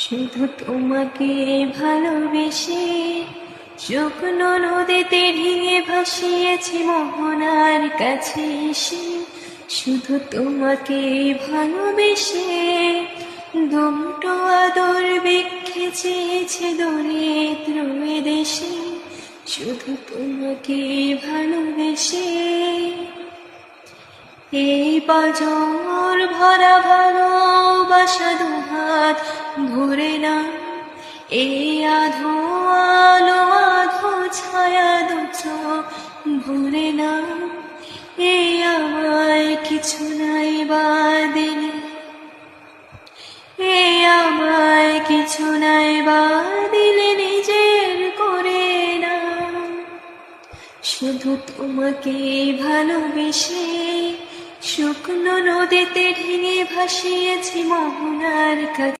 শুধু তোমাকে ভালোবেসে শুকনো নদীতে ঢেঙে ভাসিয়েছি মোহনার কাছে এসে। শুধু তোমাকে ভালোবেসে দুটো আদর বৃক্ষে চেয়েছে দরিদ্র এ দেশে। শুধু তোমাকে ভালোবেসে এই পাঁজর ভরা ভালোবাসা দুহাত ভরে না, এই আধো আলো আধো ছায়া দু চোখ ভরে না। এই আমায় কিছু নাই বা দিলে, এই আমায় কিছু নাই বা দিলে নিজের করে না। শুধু তোমাকে ভালোবেসে শুকনো নদীতে ঢেঙে ভাসিয়েছি মোহনার কাছে।